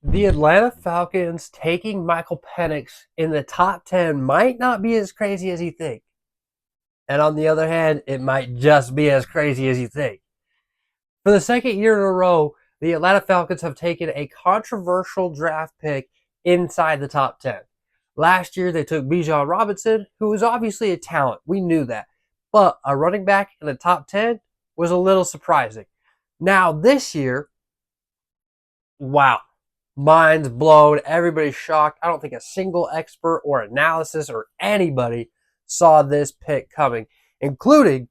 The Atlanta Falcons taking Michael Penix in the top 10 might not be as crazy as you think. And on the other hand, it might just be as crazy as you think. For the second year in a row, the Atlanta Falcons have taken a controversial draft pick inside the top 10. Last year, they took Bijan Robinson, who was obviously a talent. We knew that. But a running back in the top 10 was a little surprising. Now, this year, wow, minds blown. Everybody's shocked. I don't think a single expert or analysis or anybody saw this pick coming, including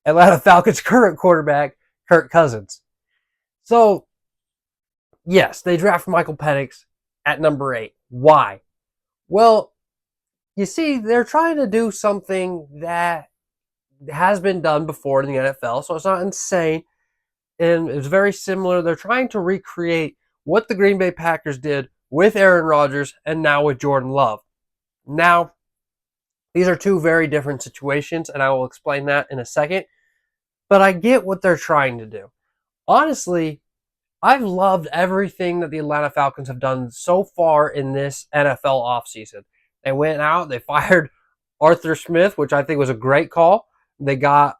Atlanta Falcons' current quarterback, Kirk Cousins. So, yes, they draft Michael Penix at number 8. Why? Well, you see, they're trying to do something that has been done before in the NFL, so it's not insane. And it's very similar. They're trying to recreate what the Green Bay Packers did with Aaron Rodgers and now with Jordan Love. Now, these are two very different situations, and I will explain that in a second. But I get what they're trying to do. Honestly, I've loved everything that the Atlanta Falcons have done so far in this NFL offseason. They went out, they fired Arthur Smith, which I think was a great call. They got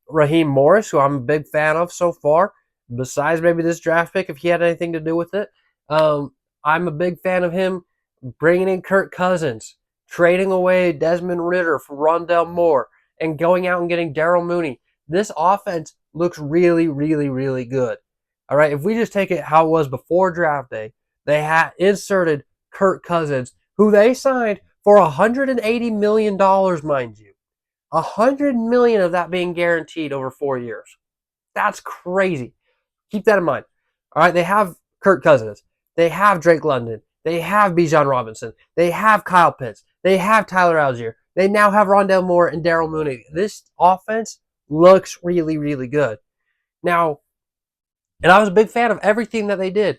Raheem Morris, who I'm a big fan of so far, besides maybe this draft pick, if he had anything to do with it. I'm a big fan of him bringing in Kirk Cousins, trading away Desmond Ridder for Rondell Moore, and going out and getting Daryl Mooney. This offense looks really, really, really good. All right, if we just take it how it was before draft day, they had inserted Kirk Cousins, who they signed for $180 million, mind you. $100 million of that being guaranteed over 4 years. That's crazy. Keep that in mind. All right, they have Kirk Cousins. They have Drake London. They have Bijan Robinson. They have Kyle Pitts. They have Tyler Algier. They now have Rondell Moore and Daryl Mooney. This offense looks really, really good. Now, and I was a big fan of everything that they did.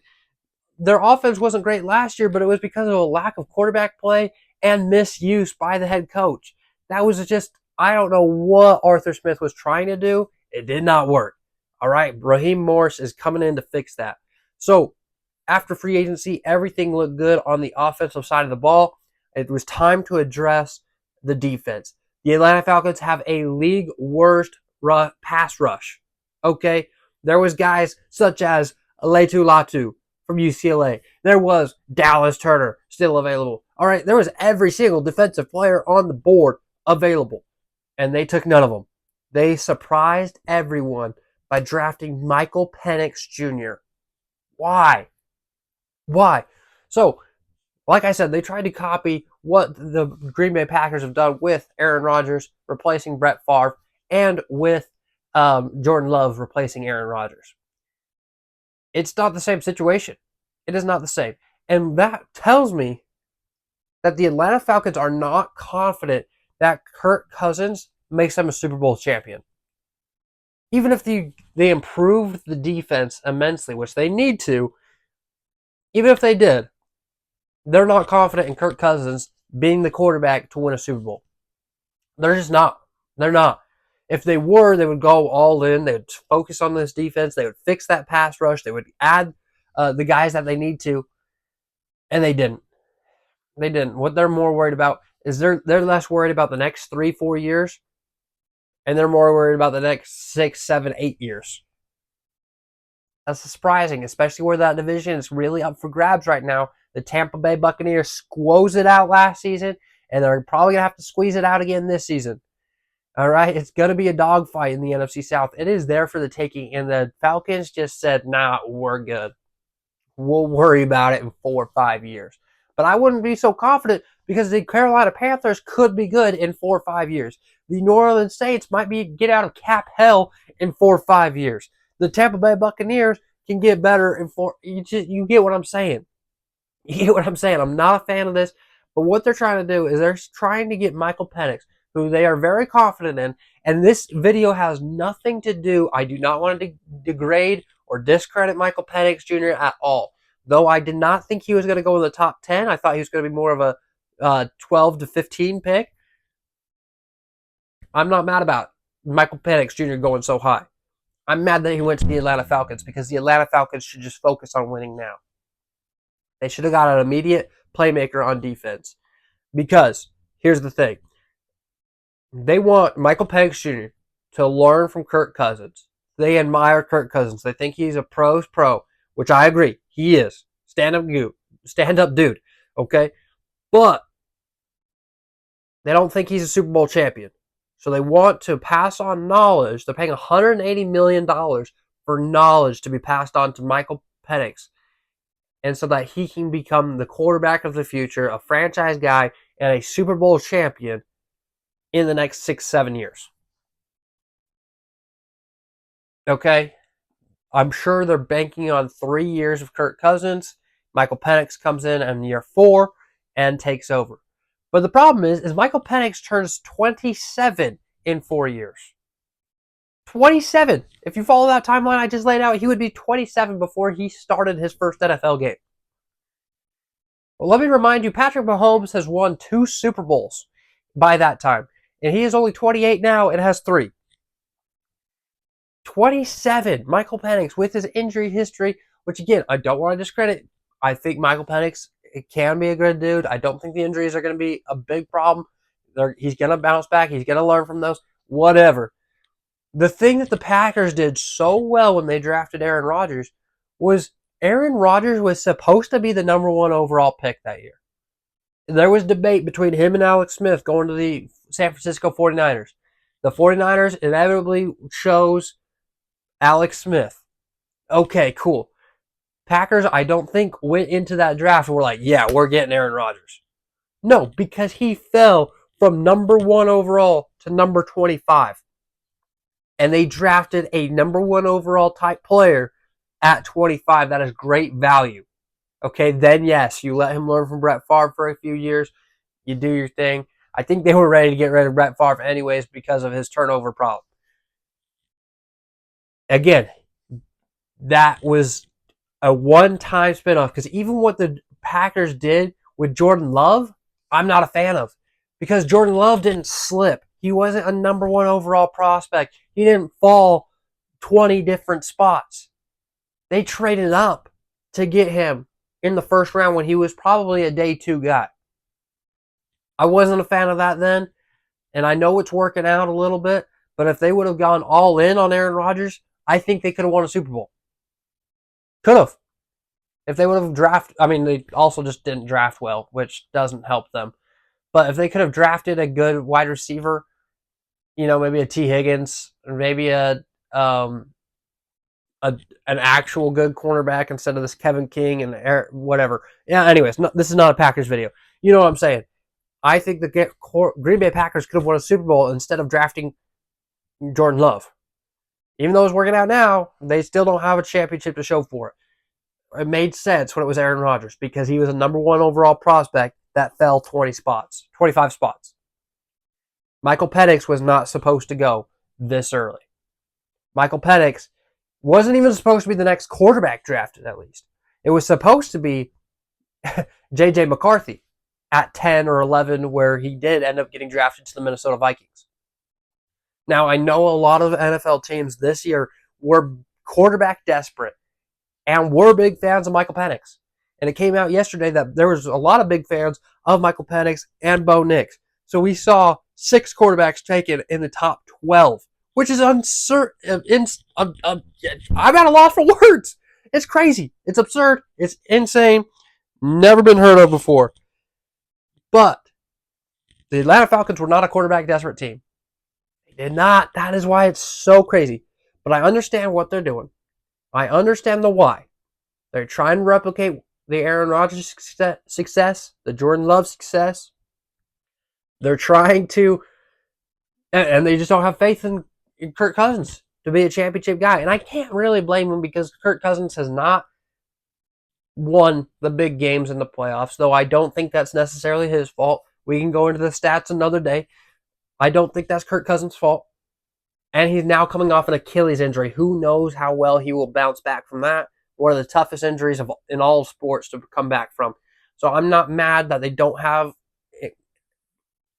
Their offense wasn't great last year, but it was because of a lack of quarterback play and misuse by the head coach. That was just, I don't know what Arthur Smith was trying to do. It did not work. All right, Raheem Morris is coming in to fix that. So, after free agency, everything looked good on the offensive side of the ball. It was time to address the defense. The Atlanta Falcons have a league worst pass rush. Okay? There was guys such as Letu Latu from UCLA. There was Dallas Turner still available. All right, there was every single defensive player on the board available, and they took none of them. They surprised everyone by drafting Michael Penix Jr. Why? Why? So, like I said, they tried to copy what the Green Bay Packers have done with Aaron Rodgers replacing Brett Favre and with Jordan Love replacing Aaron Rodgers. It's not the same situation. It is not the same. And that tells me that the Atlanta Falcons are not confident that Kirk Cousins makes them a Super Bowl champion. Even if they improved the defense immensely, which they need to, even if they did, they're not confident in Kirk Cousins being the quarterback to win a Super Bowl. They're just not. They're not. If they were, they would go all in. They would focus on this defense. They would fix that pass rush. They would add the guys that they need to, and they didn't. They didn't. What they're more worried about is they're less worried about the next 3, 4 years, and they're more worried about the next 6, 7, 8 years. That's surprising, especially where that division is really up for grabs right now. The Tampa Bay Buccaneers squeezed it out last season, and they're probably going to have to squeeze it out again this season. All right, it's going to be a dogfight in the NFC South. It is there for the taking, and the Falcons just said, nah, we're good. We'll worry about it in 4 or 5 years. But I wouldn't be so confident because the Carolina Panthers could be good in 4 or 5 years. The New Orleans Saints might be get out of cap hell in 4 or 5 years. The Tampa Bay Buccaneers can get better in 4. You get what I'm saying. You get what I'm saying. I'm not a fan of this, but what they're trying to do is they're trying to get Michael Penix, who they are very confident in, and this video has nothing to do. I do not want to degrade or discredit Michael Penix Jr. at all. Though I did not think he was going to go in the top 10. I thought he was going to be more of a 12 to 15 pick. I'm not mad about Michael Penix Jr. going so high. I'm mad that he went to the Atlanta Falcons because the Atlanta Falcons should just focus on winning now. They should have got an immediate playmaker on defense. Because here's the thing. They want Michael Penix Jr. to learn from Kirk Cousins. They admire Kirk Cousins. They think he's a pro's pro, which I agree. He is. Stand up dude. Okay? But they don't think he's a Super Bowl champion. So they want to pass on knowledge. They're paying $180 million for knowledge to be passed on to Michael Penix. And so that he can become the quarterback of the future, a franchise guy, and a Super Bowl champion in the next 6-7 years. Okay? I'm sure they're banking on 3 years of Kirk Cousins. Michael Penix comes in year 4 and takes over. But the problem is Michael Penix turns 27 in 4 years. 27. If you follow that timeline I just laid out, he would be 27 before he started his first NFL game. Well, let me remind you, Patrick Mahomes has won 2 Super Bowls by that time. And he is only 28 now and has 3. 27. Michael Penix with his injury history, which again, I don't want to discredit. I think Michael Penix can be a good dude. I don't think the injuries are going to be a big problem. He's going to bounce back. He's going to learn from those. Whatever. The thing that the Packers did so well when they drafted Aaron Rodgers was Aaron Rodgers was supposed to be the number 1 overall pick that year. There was debate between him and Alex Smith going to the San Francisco 49ers. The 49ers inevitably chose Alex Smith. Okay, cool. Packers, I don't think, went into that draft and were like, yeah, we're getting Aaron Rodgers. No, because he fell from number 1 overall to number 25. And they drafted a number 1 overall type player at 25. That is great value. Okay, then yes, you let him learn from Brett Favre for a few years. You do your thing. I think they were ready to get rid of Brett Favre anyways because of his turnover problem. Again, that was a one-time spinoff because even what the Packers did with Jordan Love, I'm not a fan of because Jordan Love didn't slip. He wasn't a number 1 overall prospect. He didn't fall 20 different spots. They traded up to get him in the first round when he was probably a day 2 guy. I wasn't a fan of that then, and I know it's working out a little bit, but if they would have gone all in on Aaron Rodgers, I think they could have won a Super Bowl. Could have. If they would have drafted, they also just didn't draft well, which doesn't help them. But if they could have drafted a good wide receiver, maybe a T. Higgins, or maybe an actual good cornerback instead of this Kevin King and whatever. Yeah, anyways, this is not a Packers video. You know what I'm saying. I think the Green Bay Packers could have won a Super Bowl instead of drafting Jordan Love. Even though it's working out now, they still don't have a championship to show for it. It made sense when it was Aaron Rodgers because he was a number 1 overall prospect that fell 25 spots. Michael Penix was not supposed to go this early. Michael Penix wasn't even supposed to be the next quarterback drafted, at least. It was supposed to be J.J. McCarthy at 10 or 11, where he did end up getting drafted to the Minnesota Vikings. Now, I know a lot of NFL teams this year were quarterback desperate and were big fans of Michael Penix. And it came out yesterday that there was a lot of big fans of Michael Penix and Bo Nix. So we saw 6 quarterbacks taken in the top 12, which is uncertain. I'm at a loss for words. It's crazy. It's absurd. It's insane. Never been heard of before. But the Atlanta Falcons were not a quarterback desperate team. They did not. That is why it's so crazy. But I understand what they're doing. I understand the why. They're trying to replicate the Aaron Rodgers success, the Jordan Love success. They're trying to, and they just don't have faith in Kirk Cousins to be a championship guy. And I can't really blame him because Kirk Cousins has not won the big games in the playoffs, though I don't think that's necessarily his fault. We can go into the stats another day. I don't think that's Kirk Cousins' fault. And he's now coming off an Achilles injury. Who knows how well he will bounce back from that? One of the toughest injuries in all sports to come back from. So I'm not mad that they don't have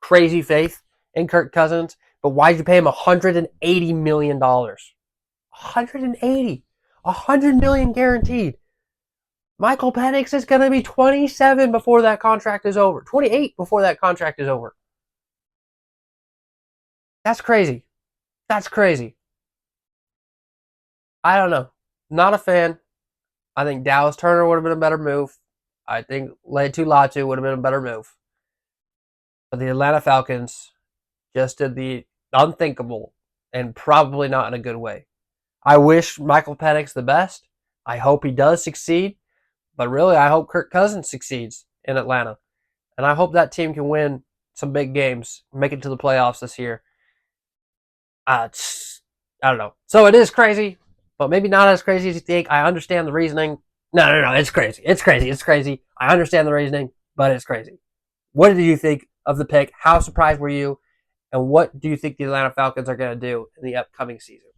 crazy faith in Kirk Cousins, but why'd you pay him $180 million? 180. $100 million guaranteed. Michael Penix is going to be 27 before that contract is over. 28 before that contract is over. That's crazy. That's crazy. I don't know. Not a fan. I think Dallas Turner would have been a better move. I think Latu Latu would have been a better move. But the Atlanta Falcons just did the unthinkable and probably not in a good way. I wish Michael Penix the best. I hope he does succeed. But really, I hope Kirk Cousins succeeds in Atlanta. And I hope that team can win some big games, make it to the playoffs this year. I don't know. So it is crazy, but maybe not as crazy as you think. I understand the reasoning. No. It's crazy. It's crazy. It's crazy. I understand the reasoning, but it's crazy. What did you think of the pick? How surprised were you? And what do you think the Atlanta Falcons are going to do in the upcoming season?